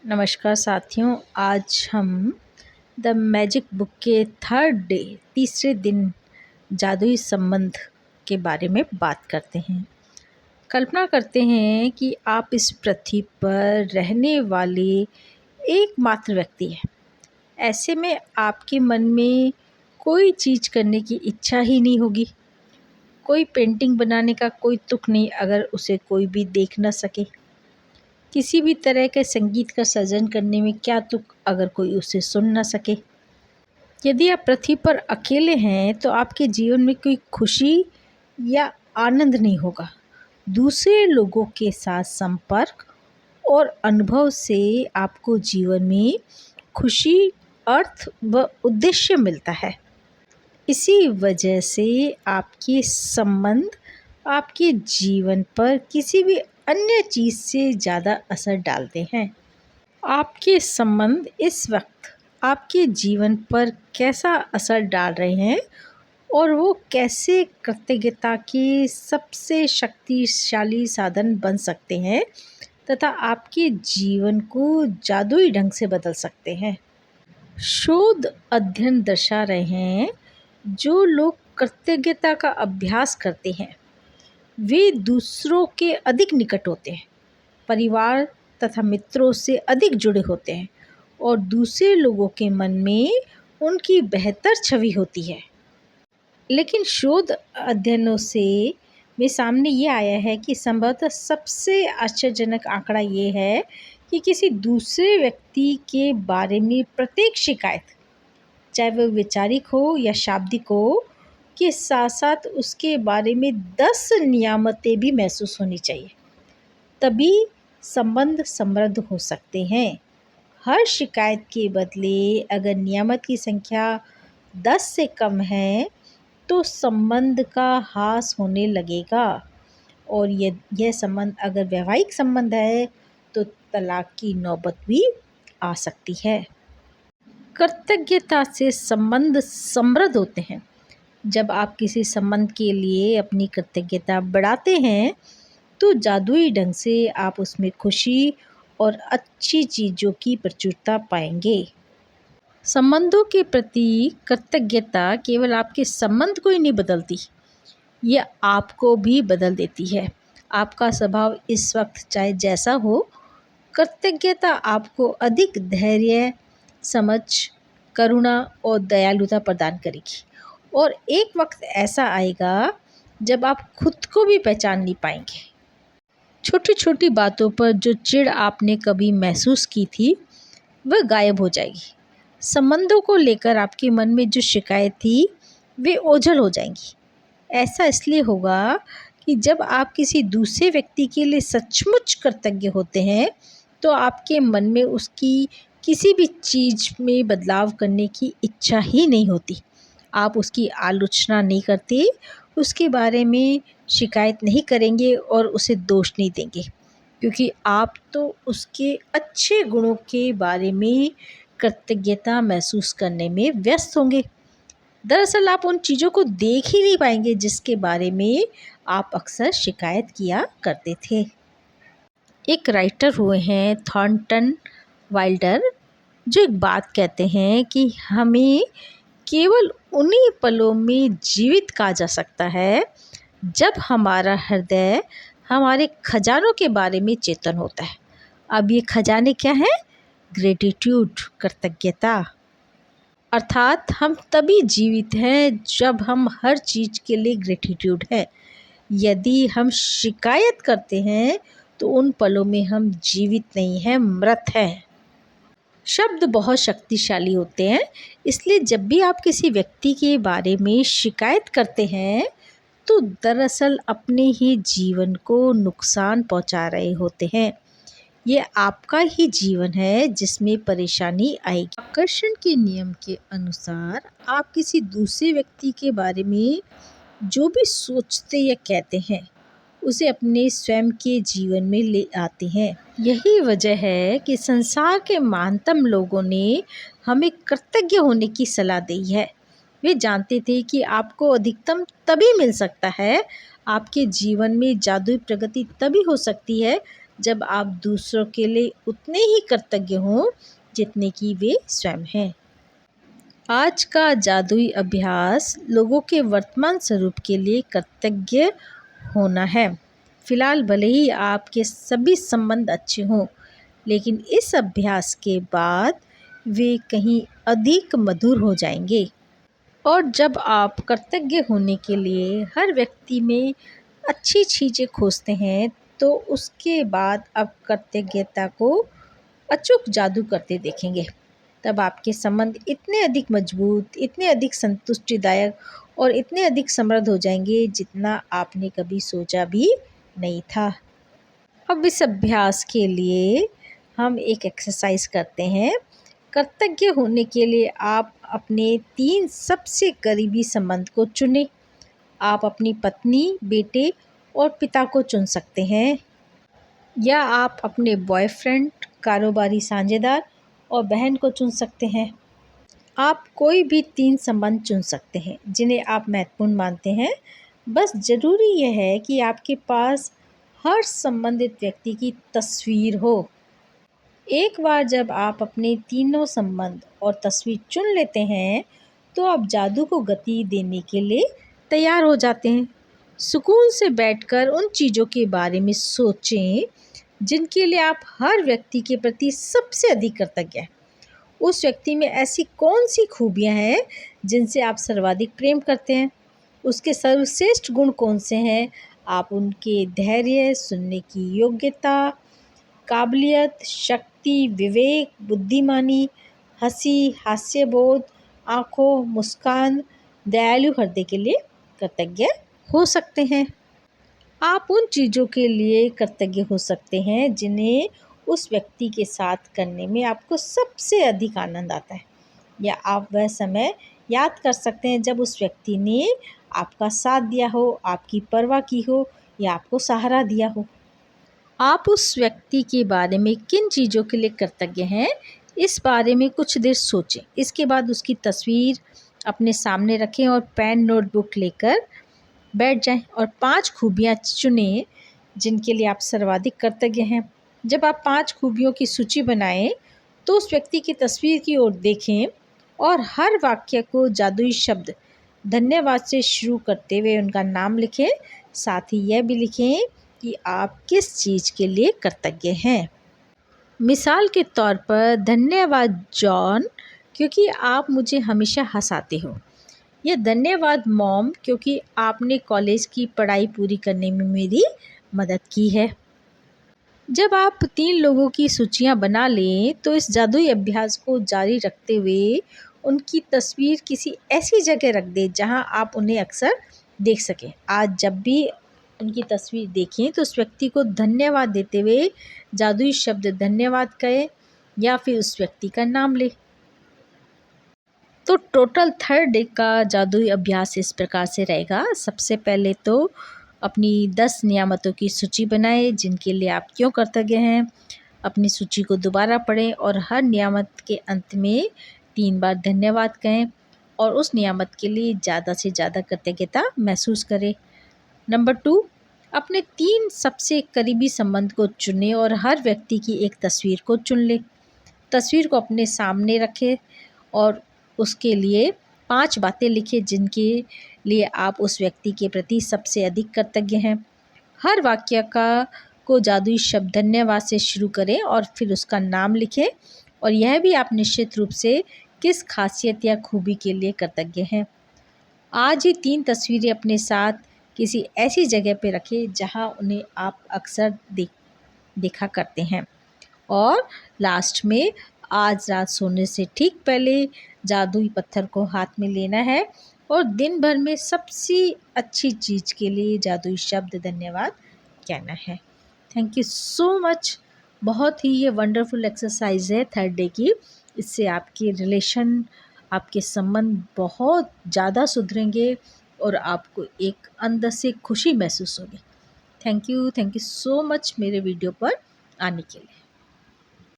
नमस्कार साथियों, आज हम द मैजिक बुक के थर्ड डे तीसरे दिन जादुई संबंध के बारे में बात करते हैं। कल्पना करते हैं कि आप इस पृथ्वी पर रहने वाले एकमात्र व्यक्ति हैं। ऐसे में आपके मन में कोई चीज़ करने की इच्छा ही नहीं होगी। कोई पेंटिंग बनाने का कोई तुक नहीं अगर उसे कोई भी देख न सके। किसी भी तरह के संगीत का सृजन करने में क्या तुक अगर कोई उसे सुन न सके। यदि आप पृथ्वी पर अकेले हैं तो आपके जीवन में कोई खुशी या आनंद नहीं होगा। दूसरे लोगों के साथ संपर्क और अनुभव से आपको जीवन में खुशी, अर्थ व उद्देश्य मिलता है। इसी वजह से आपके संबंध आपके जीवन पर किसी भी अन्य चीज़ से ज़्यादा असर डालते हैं। आपके संबंध इस वक्त आपके जीवन पर कैसा असर डाल रहे हैं और वो कैसे कृतज्ञता के सबसे शक्तिशाली साधन बन सकते हैं तथा आपके जीवन को जादुई ढंग से बदल सकते हैं। शोध अध्ययन दर्शा रहे हैं जो लोग कृतज्ञता का अभ्यास करते हैं वे दूसरों के अधिक निकट होते हैं, परिवार तथा मित्रों से अधिक जुड़े होते हैं और दूसरे लोगों के मन में उनकी बेहतर छवि होती है। लेकिन शोध अध्ययनों से में सामने ये आया है कि संभवतः सबसे आश्चर्यजनक आंकड़ा ये है कि किसी दूसरे व्यक्ति के बारे में प्रत्येक शिकायत, चाहे वह वैचारिक हो या शाब्दिक हो, के साथ साथ उसके बारे में 10 नियामतें भी महसूस होनी चाहिए, तभी संबंध समृद्ध हो सकते हैं। हर शिकायत के बदले अगर नियामत की संख्या 10 से कम है तो संबंध का ह्रास होने लगेगा और यह संबंध अगर वैवाहिक संबंध है तो तलाक की नौबत भी आ सकती है। कृतज्ञता से संबंध समृद्ध होते हैं। जब आप किसी संबंध के लिए अपनी कृतज्ञता बढ़ाते हैं तो जादुई ढंग से आप उसमें खुशी और अच्छी चीज़ों की प्रचुरता पाएंगे। संबंधों के प्रति कृतज्ञता केवल आपके संबंध को ही नहीं बदलती, यह आपको भी बदल देती है। आपका स्वभाव इस वक्त चाहे जैसा हो, कृतज्ञता आपको अधिक धैर्य, समझ, करुणा और दयालुता प्रदान करेगी और एक वक्त ऐसा आएगा जब आप खुद को भी पहचान नहीं पाएंगे। छोटी छोटी बातों पर जो चिढ़ आपने कभी महसूस की थी वह गायब हो जाएगी। संबंधों को लेकर आपके मन में जो शिकायत थी वे ओझल हो जाएंगी। ऐसा इसलिए होगा कि जब आप किसी दूसरे व्यक्ति के लिए सचमुच कृतज्ञ होते हैं तो आपके मन में उसकी किसी भी चीज़ में बदलाव करने की इच्छा ही नहीं होती। आप उसकी आलोचना नहीं करते, उसके बारे में शिकायत नहीं करेंगे और उसे दोष नहीं देंगे, क्योंकि आप तो उसके अच्छे गुणों के बारे में कृतज्ञता महसूस करने में व्यस्त होंगे। दरअसल आप उन चीज़ों को देख ही नहीं पाएंगे जिसके बारे में आप अक्सर शिकायत किया करते थे। एक राइटर हुए हैं थॉर्नटन वाइल्डर, जो एक बात कहते हैं कि हमें केवल उन्हीं पलों में जीवित कहा जा सकता है जब हमारा हृदय हमारे खजानों के बारे में चेतन होता है। अब ये खजाने क्या है? ग्रेटिट्यूड, कृतज्ञता। अर्थात हम तभी जीवित हैं जब हम हर चीज़ के लिए ग्रेटिट्यूड है। यदि हम शिकायत करते हैं तो उन पलों में हम जीवित नहीं हैं, मृत हैं। शब्द बहुत शक्तिशाली होते हैं, इसलिए जब भी आप किसी व्यक्ति के बारे में शिकायत करते हैं तो दरअसल अपने ही जीवन को नुकसान पहुंचा रहे होते हैं। ये आपका ही जीवन है जिसमें परेशानी आएगी। आकर्षण के नियम के अनुसार आप किसी दूसरे व्यक्ति के बारे में जो भी सोचते या कहते हैं उसे अपने स्वयं के जीवन में ले आते हैं। यही वजह है कि संसार के महानतम लोगों ने हमें कृतज्ञ होने की सलाह दी है। वे जानते थे कि आपको अधिकतम तभी मिल सकता है, आपके जीवन में जादुई प्रगति तभी हो सकती है जब आप दूसरों के लिए उतने ही कृतज्ञ हों जितने कि वे स्वयं हैं। आज का जादुई अभ्यास लोगों के वर्तमान स्वरूप के लिए कृतज्ञ होना है। फिलहाल भले ही आपके सभी संबंध अच्छे हों, लेकिन इस अभ्यास के बाद वे कहीं अधिक मधुर हो जाएंगे। और जब आप कृतज्ञ होने के लिए हर व्यक्ति में अच्छी चीज़ें खोजते हैं, तो उसके बाद आप कृतज्ञता को अचूक जादू करते देखेंगे। तब आपके संबंध इतने अधिक मजबूत, इतने अधिक संतुष्टिदायक और इतने अधिक समृद्ध हो जाएंगे जितना आपने कभी सोचा भी नहीं था। अब इस अभ्यास के लिए हम एक एक्सरसाइज करते हैं। कृतज्ञ होने के लिए आप अपने 3 सबसे करीबी संबंध को चुनें। आप अपनी पत्नी, बेटे और पिता को चुन सकते हैं, या आप अपने बॉयफ्रेंड, कारोबारी साझेदार और बहन को चुन सकते हैं। आप कोई भी 3 संबंध चुन सकते हैं जिन्हें आप महत्वपूर्ण मानते हैं। बस ज़रूरी यह है कि आपके पास हर संबंधित व्यक्ति की तस्वीर हो। एक बार जब आप अपने तीनों संबंध और तस्वीर चुन लेते हैं, तो आप जादू को गति देने के लिए तैयार हो जाते हैं। सुकून से बैठकर उन चीज़ों के बारे में सोचें जिनके लिए आप हर व्यक्ति के प्रति सबसे अधिक कृतज्ञ हैं। उस व्यक्ति में ऐसी कौन सी खूबियां हैं जिनसे आप सर्वाधिक प्रेम करते हैं? उसके सर्वश्रेष्ठ गुण कौन से हैं? आप उनके धैर्य, सुनने की योग्यता, काबिलियत, शक्ति, विवेक, बुद्धिमानी, हंसी, हास्यबोध, आँखों, मुस्कान, दयालु हृदय के लिए कृतज्ञ हो सकते हैं। आप उन चीज़ों के लिए कृतज्ञ हो सकते हैं जिन्हें उस व्यक्ति के साथ करने में आपको सबसे अधिक आनंद आता है, या आप वह समय याद कर सकते हैं जब उस व्यक्ति ने आपका साथ दिया हो, आपकी परवाह की हो या आपको सहारा दिया हो। आप उस व्यक्ति के बारे में किन चीज़ों के लिए कृतज्ञ हैं, इस बारे में कुछ देर सोचें। इसके बाद उसकी तस्वीर अपने सामने रखें और पेन नोटबुक लेकर बैठ जाएं और 5 खूबियां चुनें जिनके लिए आप सर्वाधिक कृतज्ञ हैं। जब आप 5 खूबियों की सूची बनाएं, तो उस व्यक्ति की तस्वीर की ओर देखें और हर वाक्य को जादुई शब्द धन्यवाद से शुरू करते हुए उनका नाम लिखें। साथ ही यह भी लिखें कि आप किस चीज़ के लिए कृतज्ञ हैं। मिसाल के तौर पर, धन्यवाद जॉन, क्योंकि आप मुझे हमेशा हंसाते हो। या धन्यवाद मॉम, क्योंकि आपने कॉलेज की पढ़ाई पूरी करने में मेरी मदद की है। जब आप 3 लोगों की सूचियां बना लें, तो इस जादुई अभ्यास को जारी रखते हुए उनकी तस्वीर किसी ऐसी जगह रख दें जहां आप उन्हें अक्सर देख सकें। आज जब भी उनकी तस्वीर देखें, तो उस व्यक्ति को धन्यवाद देते हुए जादुई शब्द धन्यवाद कहें या फिर उस व्यक्ति का नाम लें। तो टोटल 3rd डे का जादुई अभ्यास इस प्रकार से रहेगा। सबसे पहले तो अपनी 10 नियामतों की सूची बनाएं जिनके लिए आप क्यों कृतज्ञ हैं। अपनी सूची को दोबारा पढ़ें और हर नियामत के अंत में 3 बार धन्यवाद कहें और उस नियामत के लिए ज़्यादा से ज़्यादा कृतज्ञता महसूस करें। नंबर 2, अपने 3 सबसे करीबी संबंध को चुनें और हर व्यक्ति की एक तस्वीर को चुन लें। तस्वीर को अपने सामने रखें और उसके लिए 5 बातें लिखें जिनके लिए आप उस व्यक्ति के प्रति सबसे अधिक कृतज्ञ हैं। हर वाक्य को जादुई शब्द धन्यवाद से शुरू करें और फिर उसका नाम लिखें, और यह भी आप निश्चित रूप से किस खासियत या खूबी के लिए कृतज्ञ हैं। आज ही 3 तस्वीरें अपने साथ किसी ऐसी जगह पर रखें जहां उन्हें आप अक्सर देखा करते हैं। और लास्ट में, आज रात सोने से ठीक पहले जादुई पत्थर को हाथ में लेना है और दिन भर में सबसे अच्छी चीज़ के लिए जादुई शब्द धन्यवाद कहना है। Thank you so much. बहुत ही ये वंडरफुल एक्सरसाइज है 3rd डे की। इससे आपके रिलेशन, आपके संबंध बहुत ज़्यादा सुधरेंगे और आपको एक अंदर से खुशी महसूस होगी। थैंक यू सो मच मेरे वीडियो पर आने के लिए।